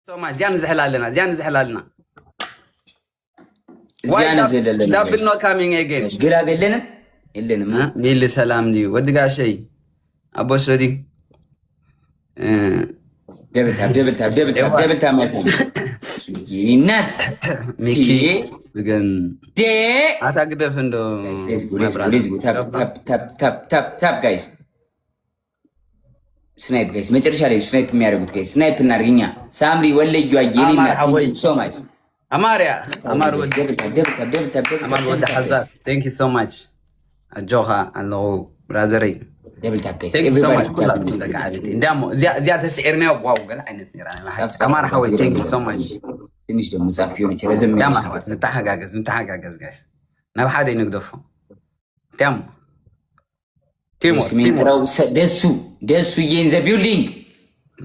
سوما زيان زحلالنا زحلالنا زيان زللنا دبل نو كامينج اجين غير قلنا ما ميل سلام دي ودقا شيء ابو سودي دبل تاب ما يفهم الناس ميكي بجن دي اتقدف اندو ليز تاب جايز سنايب جايز ما ترشح لي سنايب ميارغوت جايز سنايب نارغينيا سامري ولا يجوا سو ماتش امار ود دبل تاب امار ود حزات ثانك يو سو ماتش الجوها انه برازري دبل تاب جايز ثانك يو سو ماتش لك عادتي دامو زياده سعرنا واو قال عينت نيران امار حوي ثانك يو سو ماتش تنش دم مصافيون ترزم دام حوات نتحقاقز جايز ناب حدا ينقدفهم دام تيمو دسو in the building.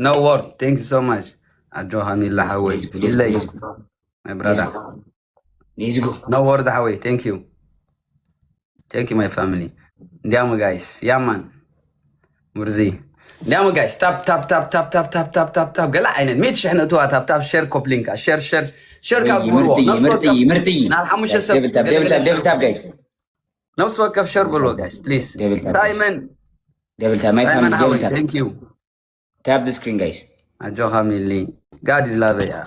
No word. Thank you so much. Ajoha milla hawi. My brother. Let's go. No word hawi. Thank you. Thank you my family. Ndiamu guys. Yeah man. Murzi. Ndiamu guys. Tap. Gala aynen. Mitch احنا توها tap share coupling. Share مرتي. نالحموش السب. Double tap guys. نفس وقف share بلو guys please. Simon. Double tap my family. Double tap. Thank you. Tap the screen guys. Ajoha milli. God is love ya.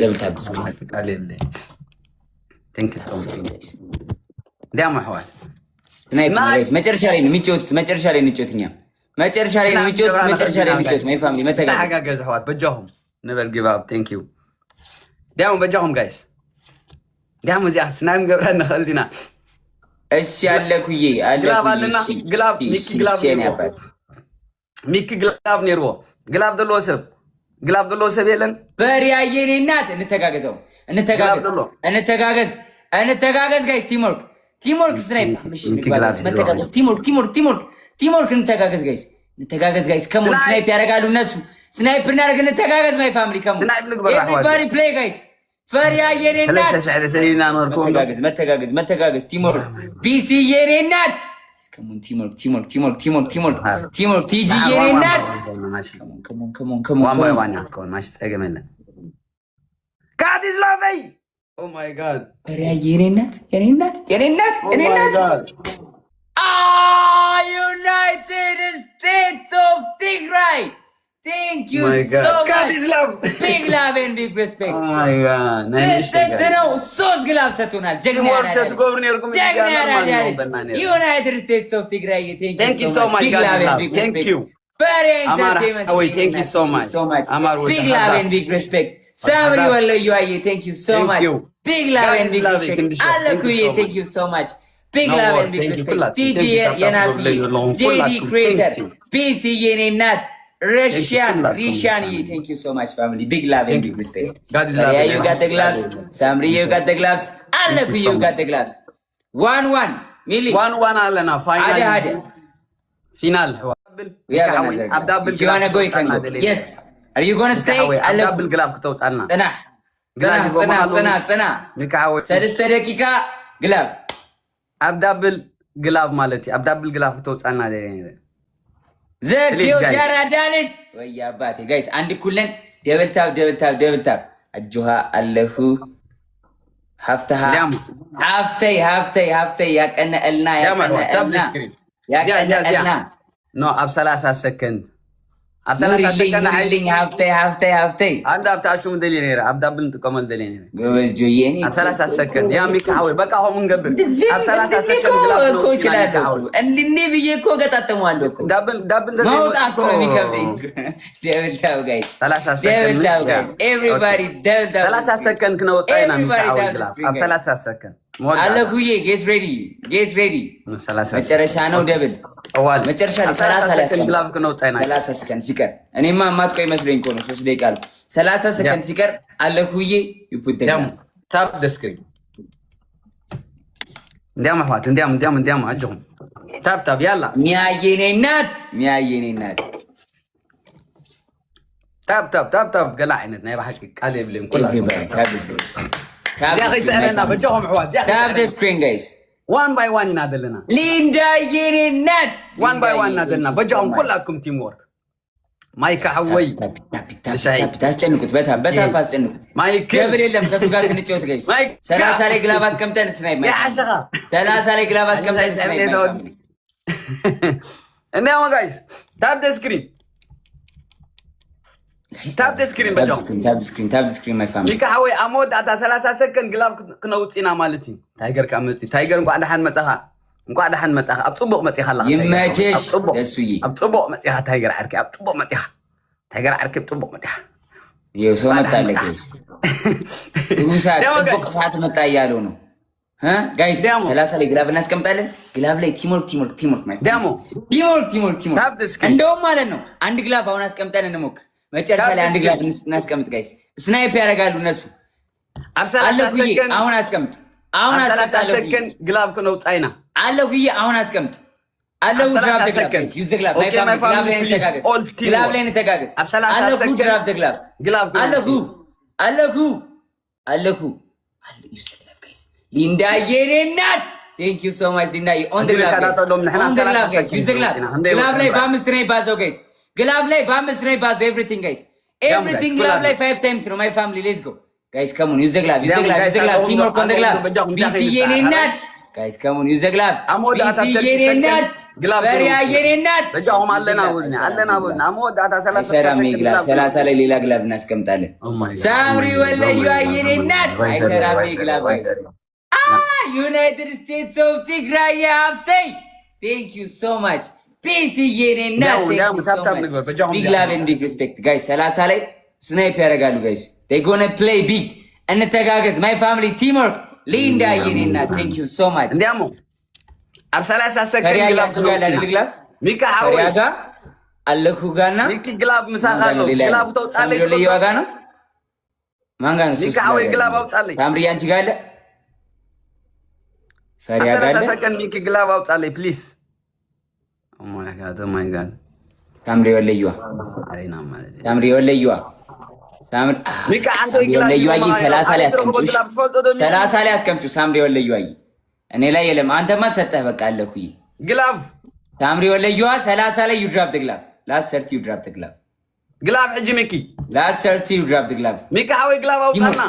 Double tap the screen. Thank you so much guys. دام حوات. سنايب guys. مترشا لي نميتشوت نيا. مترشا لي نميتشوت my family. متى guys. تحقق حوات بجاهم. Never give up. Thank you. دام بجاهم guys. دام زي سنايب قبل نخلينا. ايش عليك ويي جلاب ميكي جلاب نيرو جلاب دلو سب يلن بري عيني نات نتغاغز جايز تيمورك سنايب مش متغاغز تيمورك نتغاغز جايز كمون سنايب يارغالو الناس سنايب نارغ نتغاغز ماي فاميلي كمون everybody play guys فريا يرينات لسه سيدنا نوركم متغاغز تيمورك بي سي يرينات كمون تيمورك تيجي يرينات كمون وان باي وان كون ماشي تجملنا God is loving oh my god فريا يرينات United States of Tigray. Thank you so much. God is love. Big love and big respect. Oh my god. تنو صوص قلاب ستونال جغنا United States of Tigray. Thank you so much. Big love and big respect. Thank you. Very entertainment. Thank you so much. Big love and big respect. Samri wallo yuaye. Thank you so much. Big love and big respect. Allah kuye. Thank you so much. Big love and big respect. TG Yanafi. JD Creator. PC Yenat. Rishan, thank you so much, family. Big love and big respect. God is love. Yeah, you got the gloves. Samri, you got the gloves. Allah, you got the gloves. 1-1. Millie. 1-1 Alana. Final. We have another. If you wanna go, you can go. Yes. Are you gonna stay? Allah. Double glove كتوت عنا. سنة. سادسة دقيقة glove. double glove مالتي. double glove كتوت عنا ده. زكيو زيارة دانت ويا باتي جايز عندي كلن دبل تاب الجوها الله هفتها هفتي يا كأن قلنا نو اب 3 سكند اب 3 سكند هفتي عند ابتا شو مدلينير ابدا بنت كمل دلينير جوز جويني اب 3 سكند يا ميك حاوي بقى هو منقبل اب 3 سكند جلاس كوتش لا اندني بيجي كو قطعتموالو دبل ما وطعتو ነው የሚከብደኝ ደብል ታው ጋይስ 30 سكند everybody ደብል 30 سكند ነው ወጣይና اب 30 سكند አለኩዬ ጌት ሬዲ መጨረሻ ነው ደብል አዋል መጨረሻ ላይ 30 ሰከንድ ግላብ ነው ጣይና 30 ሰከንድ ሲቀር እኔማ ማጥቆይ መስለኝ እኮ ነው 3 ደቂቃ 30 ሰከንድ ሲቀር አለኩዬ ይፑተኛል ታፕ ደስክሪን እንዲያም አጅሁም ታፕ ያላ ሚያየኔ ናት ታፕ ገላዕነት ናይ ባሕቂ ቃል የብልም ኩላ يا اخي سالنا بجوهم حواد يا تاب ذا سكرين جايز 1 باي 1 ينادلنا ليندا يرينات 1 باي 1 ينادلنا بجوهم كلكم تيم وورك ማይክ አወይ ታስጨንቁት በታም አስጨንቁት። ገብር የለም ከሱ ጋር ስንጫወት ጋይስ 30 ላይ ግላብ አስቀምጠን ስናይፕ 30 ላይ ግላብ አስቀምጠን ስናይፕ እንዴው ጋይስ ታፕ ዘ ስክሪን ታፕ ዘ ስክሪን በጃው ታፕ ዘ ስክሪን ማይ ፋሚሊ ሚካ አወይ አሞድ አታ 30 ሰከንድ ግላብ ክነውጪና ማለት እዩ ታይገር ካመጪ ታይገር እንኳን ደሓን መጻኻ እንኳን ደሓን መጻኻ ኣብ ጽቡቕ መጺኻ ኣለኻ ይመችሽ ደሱይ ኣብ ጽቡቕ መጺኻ ታይገር ዓርኪ ኣብ ጽቡቕ መጺኻ ታይገር ዓርኪ ኣብ ጽቡቕ መጺኻ የሰው መጣለህ ጋይስ ጽቡቕ ሰዓት መጣ እያለው ነው ጋይስ 30 ላይ ግላብ እናስቀምጣለን ግላብ ላይ ቲምወርክ ማይ ዳሞ ቲምወርክ እንደውም ማለት ነው አንድ ግላብ አሁን አስቀምጠን እንሞክር መጨረሻ ላይ አንድ ግላብ እናስቀምጥ ጋይስ ስናይፕ ያደርጋሉ እነሱ አለኩዬ አሁን አስቀምጥ አሁን ሰከንድ ግላብ ከነው ጣይና አለኩዬ አሁን አስቀምጥ አለው ድራፍ ግላብ ዩዝ ግላብ ማይ ፋሚሊ ግላብ ላይ እንተጋገዝ አለኩ ድራፍ ግላብ አለኩ ዩዝ ግላብ ጋይስ ሊንዳ የኔ እናት ቴንክ ዩ ሶ ማች ሊንዳ ኦን ደ ግላብ ዩዝ ግላብ ላይ በአምስት ነው ባዘው ጋይስ ግላብ ላይ በአምስት ነው ባዘው ኤቭሪቲንግ ጋይስ ኤቭሪቲንግ ግላብ ላይ 5 ታይምስ ነው ማይ ፋሚሊ ሌትስ ጎ guys come on use the glove teamwork on the glove BC የኔ እናት guys come on use the glove BC የኔ እናት በሪያ የኔ እናት በጃው አለና ወልና አሞድ አታ 30 ላይ ሌላ ግላብ እናስቀምጣለን ሳምሪ ወለዩ የኔ እናት አይሰራም ግላብ ዩናይትድ ስቴትስ ኦፍ ትግራይ ሃፍቴይ thank you so much BC የኔ እናት big love and big respect guys 30 ላይ ስናይፕ ያደርጋሉ guys they gonna play big እንተጋገዝ my family teamwork ሊንዳ የኔና thank you so much እንዲያሞ አብ 30 ሰከንድ ግላብ ሚካ አወጋ አለኩ ጋና ሚኪ ግላብ ምሳኻለው ግላብ ተውጣለይ ለይዋጋ ነው ማን ጋር ነው ሚካ አወይ ግላብ አውጣለይ ታምሪ አንቺ ጋር አለ ፈሪያ ጋር 30 ሰከንድ ሚኪ ግላብ አውጣለይ ፕሊዝ ኦ ማይ ጋድ ታምሪ ወለዩዋ አሬና ማለት ታምሪ ወለዩዋ ሳምሪ ሚካ አንተ ወለዩ አይ 30 ላይ አስቀምጪው 30 ላይ አስቀምጪው ሳምሪ ወለዩ አይ እኔ ላይ የለም አንተማ ሰጠህ በቃ አለኩኝ ግላብ ሳምሪ ወለዩዋ 30 ላይ ዩ ድራፕ ደ ግላብ ላስት 30 ዩ ድራፕ ደ ግላብ ግላብ እጅ ሚኪ ላስት 30 ዩ ድራፕ ደ ግላብ ሚካ አወይ ግላብ አውጣና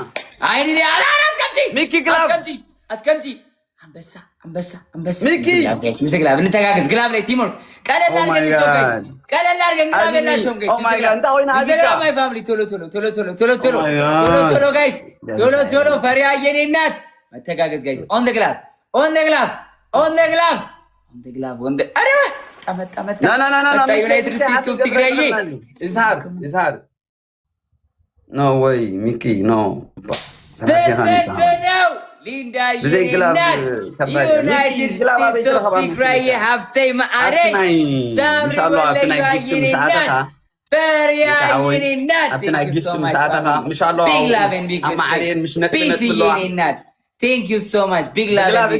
አይኔ አስቀምጪ ሚኪ ግላብ አስቀምጪ አንበሳ ሚኪ ግላብ እንተጋገዝ ግላብ ላይ ቲምወርክ ቀለል አድርገን እንጮህ ቀለል አድርገን ግላብ ያላቸው ኦ ማይ ጋድ እንታ ሆይና አዚካ ማይ ፋሚሊ ቶሎ ጋይስ ቶሎ ፈሪያ የኔ እናት መተጋገዝ ጋይስ ኦን ደ ግላብ አረ ጠመጣ ና ዩናይትድ ስቴትስ ኦፍ ትግራይ ኢሳር ኖ ወይ ሚኪ ኖ ነው ሊንዳ የናት ዩናይትድ ስቴትስ ኦፍ ትግራይ ሃፍቴይ ማአሬ ሳምሪ ወለዩ የኔናት ፈሪያ የኔናት አብተና ጊፍት ምሳታኻ ምሻሎ አማዓሬን ምሽ ነጥነት ብሎ የኔናት thank you so much big love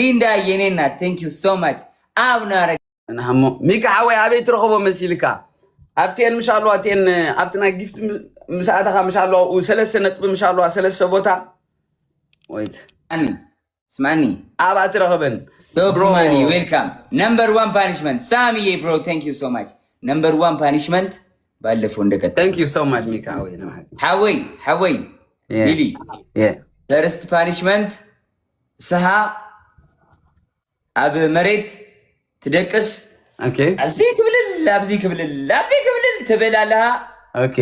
ሊንዳ የኔናት thank you so much አብናረ እናሞ ሚካ አወይ አቤት ረኸቦ መስልካ አብቴን ምሻሎ አቴን አብተና ጊፍት ምሳታኻ ምሻሎ ወሰለሰ ነጥብ ምሻሎ ሰለሰ ቦታ wait ስማኒ አባት ረኸበን bro money welcome number 1 punishment ሳሚዬ bro thank you so much number 1 punishment ባለፈው እንደቀጠለ thank you so much ሚካ አወይ ሐወይ ቢሊ first punishment ሰሃ አብ መሬት ትደቅስ ኦኬ አብዚ ክብልል ትበላለህ ኦኬ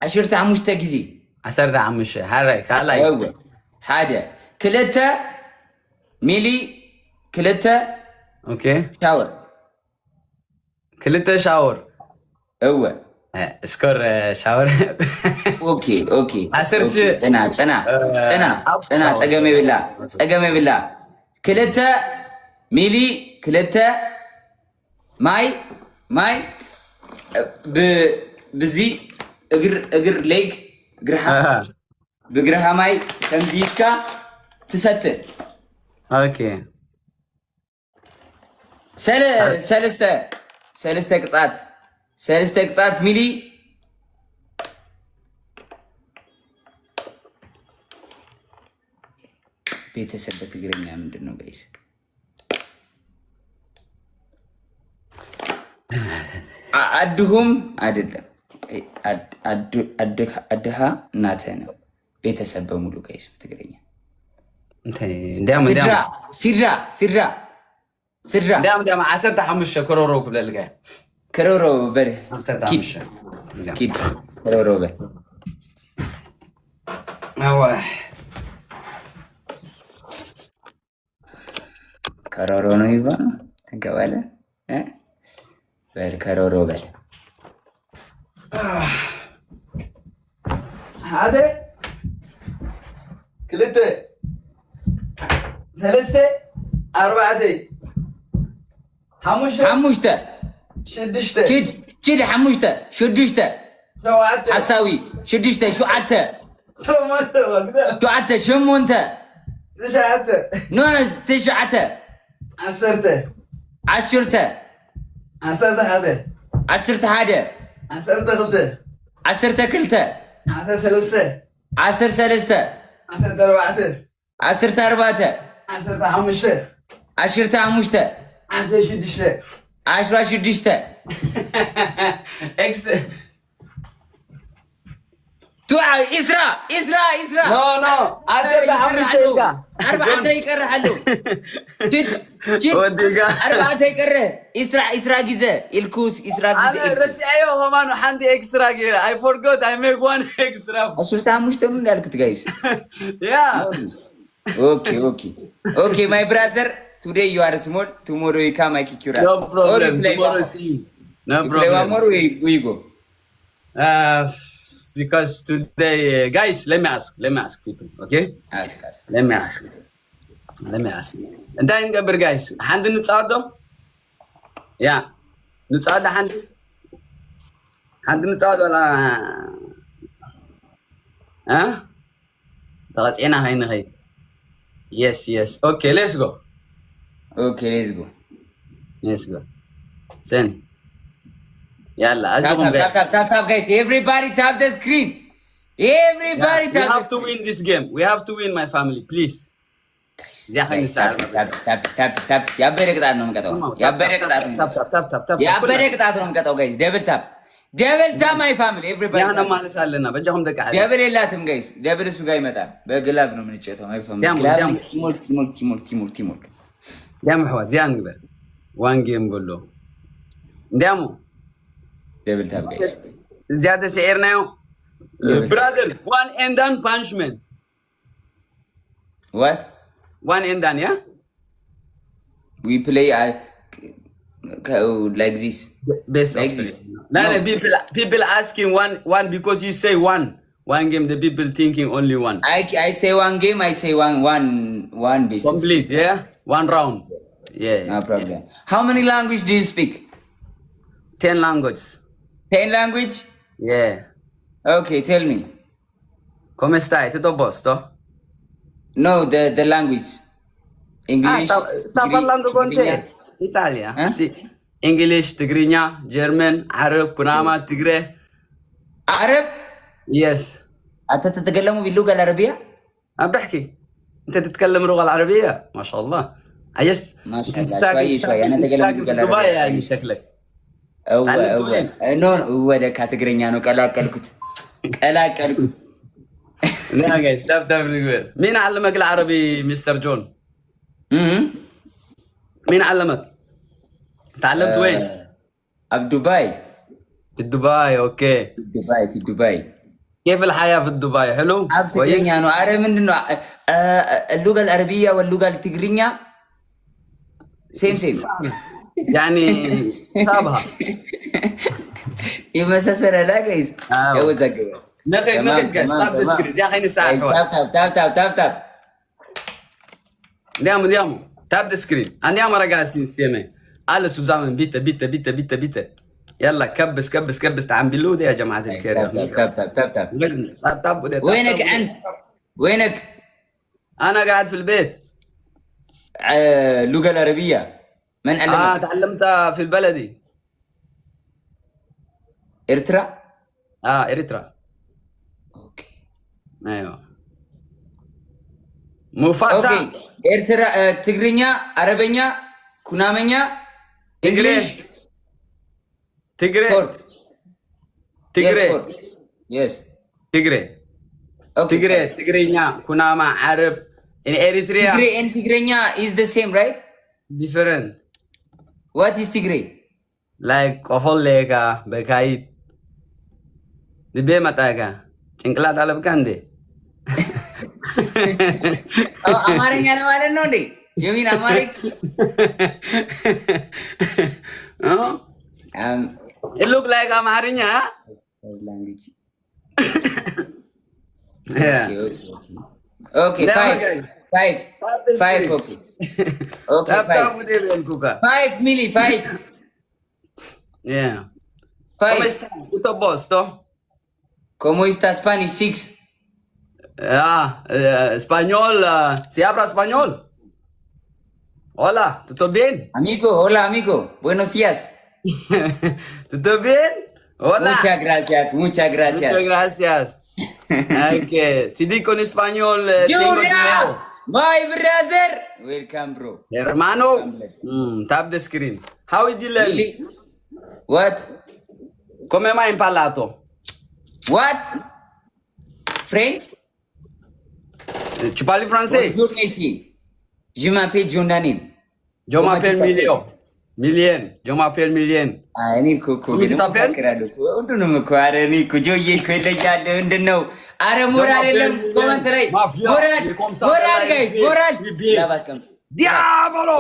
15 ጊዜ 15 ሃራይ ካላይ ሓደ ክልተ ሚሊ ክልተ ኦኬ ሻወር እወ ስኮር ሻወር ኦኬ ጽና ጸገሜ ብላ ክልተ ሚሊ ክልተ ማይ ብዚ እግር ሌግ እግርሃ بقرها ماي تمزيكا تستر اوكي سلسته قطعات ميلي ቤተሰብ በትግርኛ ምንድነው ጋይስ አድሁም አይደለም አድሃ እናተ ነው ቤተሰብ በሙሉ ጋይስ በትግርኛ እንዴም ሲድራ እንዴም 15 ከሮሮ ብለልጋ ከሮሮ በል ኪድ ከሮሮ በል አዋ ከሮሮ ነው ይባል ተቀበለ በል ከሮሮ በል هذا كلته ثلاثة أربعة حموشته شدشته كيد حموشته شدشته شوعته حساوي شدشته شو عته شمونته وقدر شو عته شمونته تشعته نونا تشعته عشرته عشرته هذا عشرته قلته 10 كلته 10 ثلاثة 10 ثلاثة 10 أربعة 10 أربعة 10 خمسة 10 خمسة 10 شدشته 10 شدشته إكس توعى إسراء نو 10 خمسة 4 يقرر حلو جد 4 يقرر إسراء جزء الكوس إسراء جزء أنا رسي أيوه همان وحندي إكسترا غير I forgot I make one extra 10 خمسة من ذلك guys yeah okay my brother today you are small tomorrow you come I kick you out no problem tomorrow see no problem play one more we go because today guys let me ask people okay ask let me ask انت نقبر guys حد نتصادم يا نتصاد حد نتصاد ولا ها تغطينا هاي yes okay let's go send يلا ازقهم tap guys everybody tap the screen everybody tap we have to win this game we have to win my family please guys tap ያበረ ቅጣት ነው የምቀጣው guys double tap my family everybody ያና ማለት አለና በጃሁም ደቃ ደብል የላትም guys ደብል እሱ ጋር ይመጣል በግላብ ነው የምንጨተው my family ቲሞክ ያም ህዋት ዚያን ግበር ዋን ጌም ጎሎ እንዲያሙ double tap guys زيادة سعرنا يوم brother one and done punishment what one and done yeah we play like this best like this no people asking one because you say one game the people thinking only one I say one game I say one best complete yeah one round yeah no problem how many language do you speak 10 languages 10 language yeah okay tell me come stai tutto a posto no the language English sta parlando con te Italia sì English Tigrinya German Arab Kunama Tigre Arab yes انت تتكلم باللغه العربيه بحكي انت تتكلم اللغه العربيه ما شاء الله عيشت ما شاء الله شوي انا اتكلم باللغه العربيه دبي يعني شكلك ኖ ወደ ካትግረኛ ነው ቀላቀልኩት لا جايز تبدا مين علمك العربي مستر جون مين علمك تعلمت وين دبي في دبي اوكي في دبي كيف الحياه في دبي حلو كويس يعني عارف منه اللغه العربيه واللغه التجرينيه سيم يعني شابها يمسسر لا جايز يوزق نخي جايز تاب ديسكريت يا اخي نساعد تاب ديامو تاب ديسكريت انا مره قاعدين سيمه على سوزامن بيتا يلا كبس تعال باللود يا جماعه الخير تاب وينك انت وينك انا قاعد في البيت اللغه العربيه من علمك تعلمتها في البلدي ارترا اريترا اوكي ايوه مفاسا اوكي ارترا تግርኛ አረበኛ ኩናመኛ እንግሊሽ Tigray. Four. Tigray. Yes, four. Yes. Tigray. Okay. Tigray. Tigraynya. Kunama. Arab. In Eritrea. Tigray and Tigraynya is the same, right? Different. What is Tigray? Like Kofoleka. Bekait. Dibe mataka. ጭንቅላት አለብካ እንዴ? አማርኛ ለማለት ነው እንዴ? የሚን አማሪክ It look like አማርኛ language. Yeah. Okay, five. Okay. Okay, five milli, five. Yeah. Five. ¿Cómo está? ¿Todo bosto? ¿Cómo está Spanish? Six. Español. ¿Se habla español? Hola, ¿todo bien? Amigo, hola amigo. Buenos días. ¿Todo bien? Hola. Muchas gracias. Muchas gracias. Okay. Si digo en español, tengo dinero. My brother. Welcome, bro. Hermano. Tap the screen. How did you learn? Really? What? Come mai imparato? What? French? Tu parles français? Bonjour, monsieur. Je m'appelle John Daniel. Je m'appelle Million. Million. Je m'appelle Million. እኔ እኮ Comment tu t'appelles? ሁሉንም እኮ ኧረ እኔ እኮ ጆዬ እኮ ይለያል። ምንድን ነው? ኧረ ሞራል የለም ኮመንት ላይ ሞራል ጋይስ ሞራል ግላብ አስቀምጡ። Diavolo!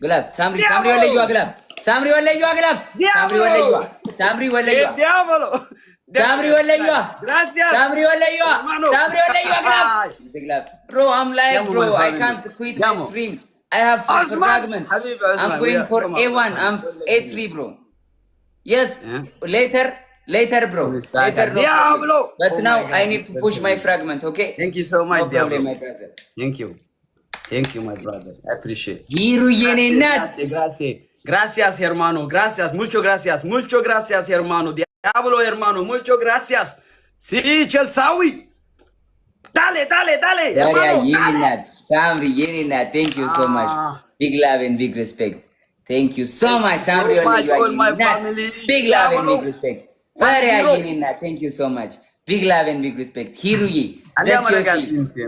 ግላብ ሳምሪ ወለየዋ ግላብ ሳምሪ ወለየዋ ግላብ ሳምሪ ወለየዋ ሳምሪ ወለየዋ Diavolo! ሳምሪ ወለየዋ Gracias! ሳምሪ ወለየዋ ሳምሪ ወለየዋ ግላብ bro I'm like bro I can't quit my stream I have fragment I'm going for A1 I'm A3 bro yes later bro later no Diavolo! but now I need to push my fragment okay Thank you so much, no problem Diavolo. my brother Thank you, my brother. I appreciate. ሂሩ የኔ እናት Gracias, hermano. Gracias. Mucho gracias, hermano. Diablo, hermano. Mucho gracias. Sí, Chelsawi. Dale, hermano. የኔ እናት ሳምሪ የኔ እናት thank you so much big love and big respect thank you so much ሳምሪ ወለየዋ all my የኔ እናት family. big love and big Diavolo. respect ፈሪያ የኔ እናት thank you so much big love and big respect ሂሩዬ ዘኪዮሲ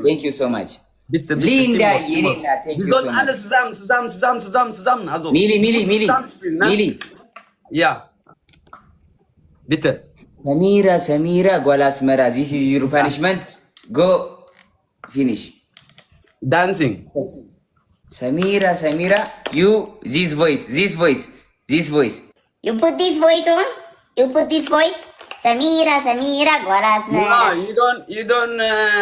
thank you so much Bitte, ሊንዳ Timo. የኔ እናት thank Wir you so sollten much alle zusammen. Also, ሚሊ zusammenspielen, ne? ሚሊ Ja. Bitte. ሰሚራ ጓል አስመራ this is your punishment go finish Dancing. ሰሚራ you this voice You put this voice. Samira, Gualasmera. No,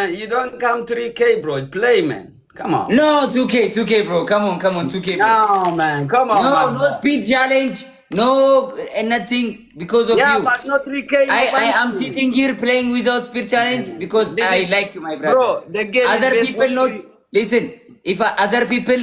you don't come 3K, bro. Play, man. Come on. no 2K bro come on 2K bro No, man. Come on. no speed challenge no nothing because of Yeah, you but not 3K. I am sitting here playing without speed challenge because I like you my brother Bro, the game other is people not listen if other people